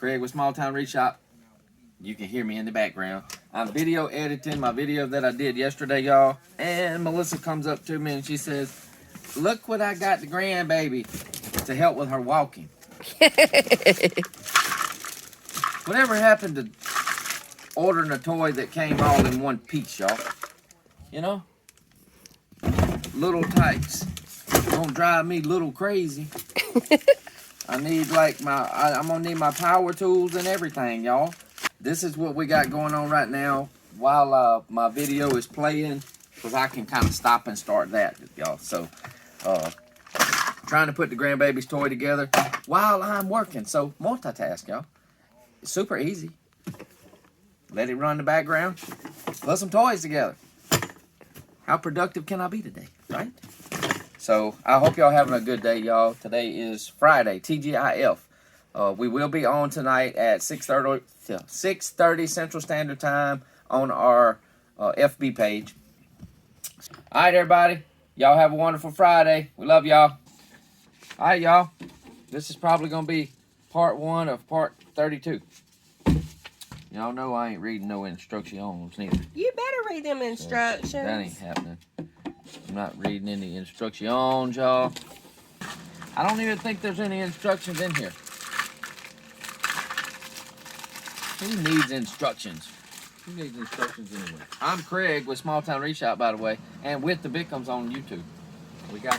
Craig with Small Town Reshop. You can hear me in the background. I'm video editing my video that I did yesterday, y'all. And Melissa comes up to me and she says, look what I got the grandbaby to help with her walking. Whatever happened to ordering a toy that came all in one piece, y'all? You know? Little Tikes. Don't drive me little crazy. I need like I'm gonna need my power tools and everything, y'all. This is what we got going on right now while my video is playing, because I can kind of stop and start that, y'all. So, trying to put the grandbaby's toy together while I'm working. So, multitask, y'all. It's super easy. Let it run in the background. Put some toys together. How productive can I be today, right? So, I hope y'all having a good day, y'all. Today is Friday, TGIF. We will be on tonight at 6:30 Central Standard Time on our FB page. All right, everybody. Y'all have a wonderful Friday. We love y'all. All right, y'all. This is probably going to be part 1 of part 32. Y'all know I ain't reading no instructions neither. You better read them instructions. So that ain't happening. I'm not reading any instructions, y'all. I don't even think there's any instructions in here. Who needs instructions? Who needs instructions anyway? I'm Craig with Small Town Reshop, by the way, and with the Bickums on YouTube.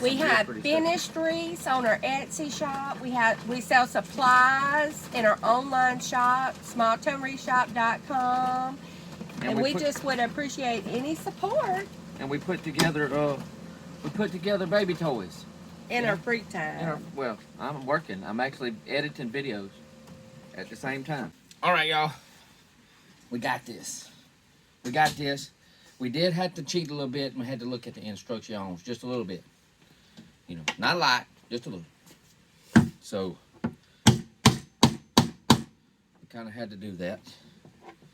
We have finished wreaths on our Etsy shop. We sell supplies in our online shop, smalltownreshop.com. And we just would appreciate any support. And we put together baby toys. In our free time. Well, I'm working. I'm actually editing videos at the same time. All right, y'all. We got this. We got this. We did have to cheat a little bit, and we had to look at the instructions just a little bit. You know, not a lot, just a little. So, we kind of had to do that.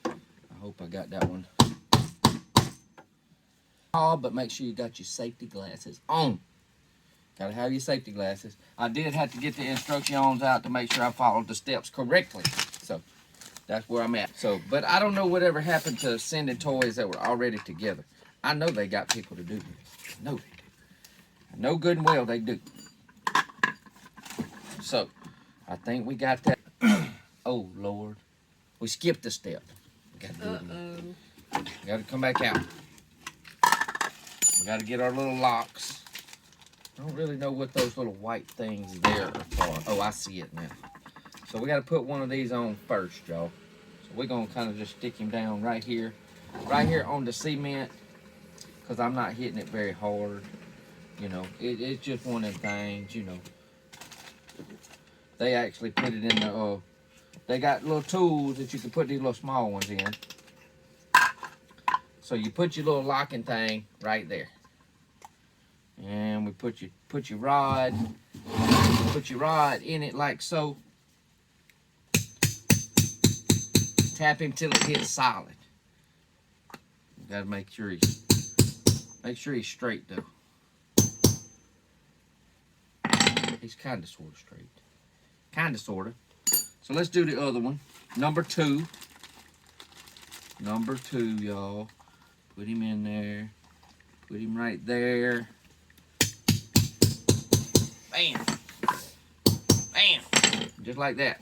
I hope I got that one. Oh, but make sure you got your safety glasses on. Gotta have your safety glasses. I did have to get the instructions out to make sure I followed the steps correctly. So, that's where I'm at. So, but I don't know whatever happened to sending toys that were already together. I know they got people to do this. I know they do. I know good and well they do. So, I think we got that. Oh, Lord. We skipped a step. We got to do it again. We got to come back out. We got to get our little locks. I don't really know what those little white things there are for. Oh, I see it now. So we got to put one of these on first, y'all. So we're going to kind of just stick him down right here on the cement, because I'm not hitting it very hard. You know, it's just one of them things, you know. They actually put it in the, they got little tools that you can put these little small ones in. So you put your little locking thing right there. And we put your rod in it like so. Tap him till it hits solid. You gotta make sure he's straight though. He's kind of sort of straight. Kind of sort of. So let's do the other one. Number 2. Number 2, y'all. Put him in there. Put him right there. Bam. Bam. Just like that.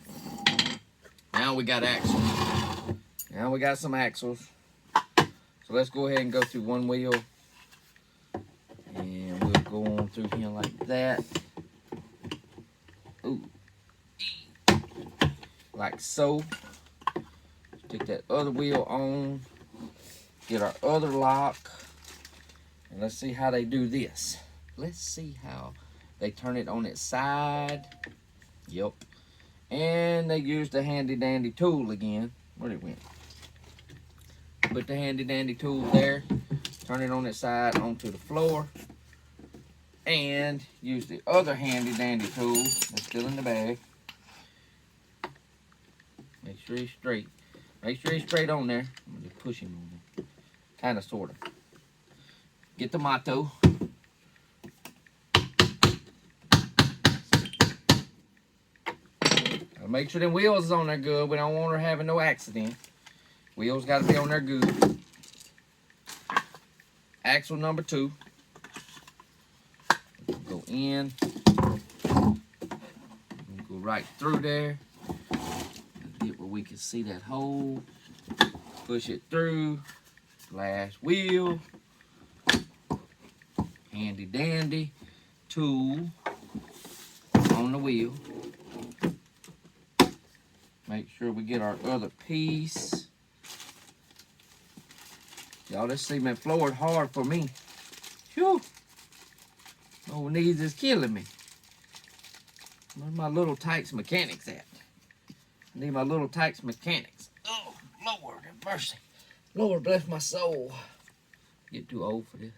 Now we got axles. Now we got some axles. So let's go ahead and go through one wheel. And we'll go on through here like that. Ooh. Like so. Stick that other wheel on. Get our other lock. And let's see how they do this. Let's see how they turn it on its side. Yep. And they use the handy dandy tool again. Where'd it went? Put the handy dandy tool there. Turn it on its side onto the floor. And use the other handy dandy tool that's still in the bag. Make sure he's straight. Make sure he's straight on there. I'm going to just push him on there. Kind of, sort of. Get the motto. Gotta make sure them wheels is on there good. We don't want her having no accident. Wheels gotta be on there good. Axle number 2. Go in. Go right through there. Get where we can see that hole. Push it through. Last wheel. Handy dandy tool on the wheel. Make sure we get our other piece. Y'all, this cement floor is hard for me. Phew. No knees is killing me. Where's my Little Tikes mechanics at? I need my Little Tikes mechanics. Oh, Lord have mercy. Lord bless my soul. Get too old for this.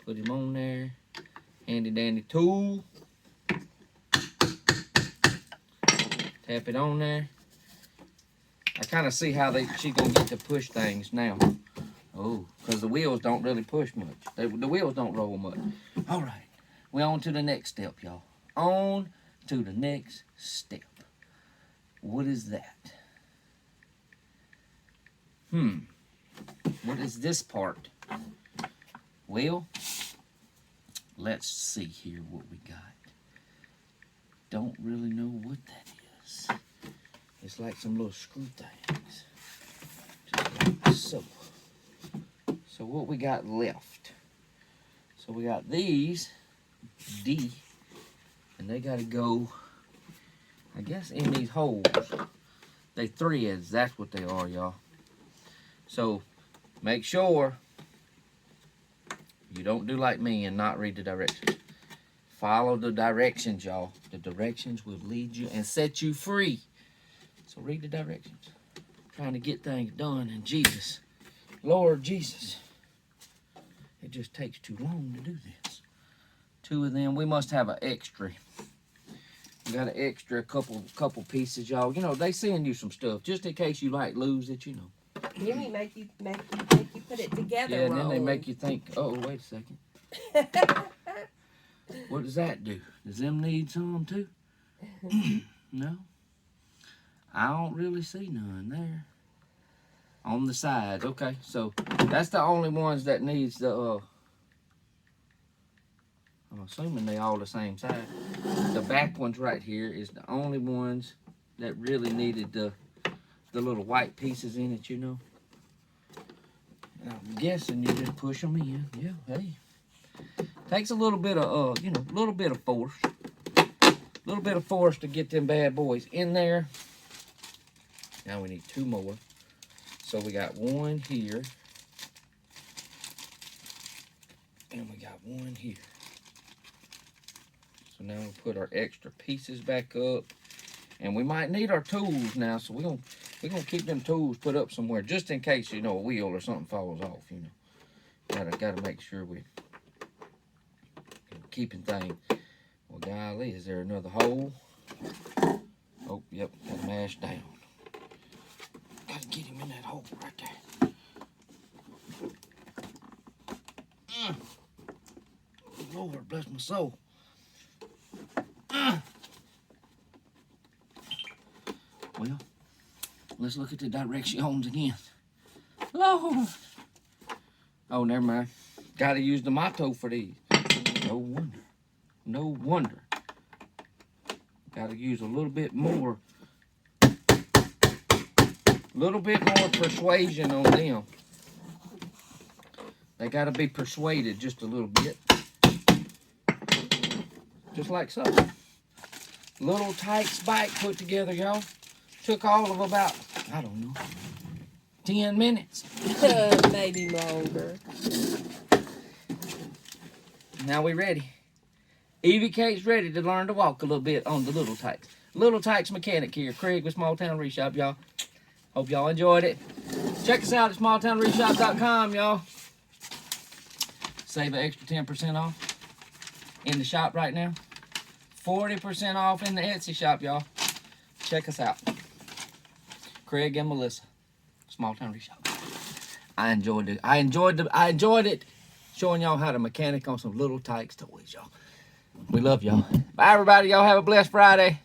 Put him on there. Handy dandy tool. Tap it on there. I kind of see how she gonna get to push things now. Oh, because the wheels don't really push much. The wheels don't roll much. All right, we're on to the next step, y'all. On to the next step. What is that? What is this part? Well, let's see here what we got. Don't really know what that is. It's like some little screw things. Just like so. So what we got left? So we got these, D, and they gotta go, I guess, in these holes. They threads, that's what they are, y'all. So make sure you don't do like me and not read the directions. Follow the directions, y'all. The directions will lead you and set you free. So read the directions. Trying to get things done in Jesus. Lord Jesus. It just takes too long to do this. 2 of them. We must have an extra. We got an extra couple pieces, y'all. You know, they send you some stuff just in case you like lose it, you know. Then we make you put it together. Yeah, and then wrong. they make you think, oh, wait a second. What does that do? Does them need some too? No? I don't really see none there. On the sides, okay. So that's the only ones that needs the, I'm assuming they all the same size. The back ones right here is the only ones that really needed the little white pieces in it, you know. And I'm guessing you just push them in. Yeah, hey. Takes a little bit of, you know, a little bit of force. A little bit of force to get them bad boys in there. Now we need 2 more. So we got 1 here. And we got 1 here. So now we'll put our extra pieces back up. And we might need our tools now, so we're gonna keep them tools put up somewhere just in case, you know, a wheel or something falls off, you know. Gotta make sure we're keeping things. Well, golly, is there another hole? Oh, yep, gotta mash down. Gotta get him in that hole right there. Lord bless my soul. Well, let's look at the directions again. Lord. Oh, never mind. Gotta use the motto for these. No wonder. No wonder. Gotta use a little bit more. Little bit more persuasion on them. They gotta be persuaded just a little bit. Just like so. Little Tikes bike put together, y'all. Took all of about, I don't know, 10 minutes. Maybe longer. Now we ready. Evie Kate's ready to learn to walk a little bit on the Little Tikes. Little Tikes mechanic here. Craig with Small Town Reshop, y'all. Hope y'all enjoyed it. Check us out at smalltownreshop.com, y'all. Save an extra 10% off in the shop right now. 40% off in the Etsy shop, y'all. Check us out. Craig and Melissa, Small Town Reshop. I enjoyed it. I enjoyed it showing y'all how to mechanic on some Little Tikes toys, y'all. We love y'all. Bye, everybody. Y'all have a blessed Friday.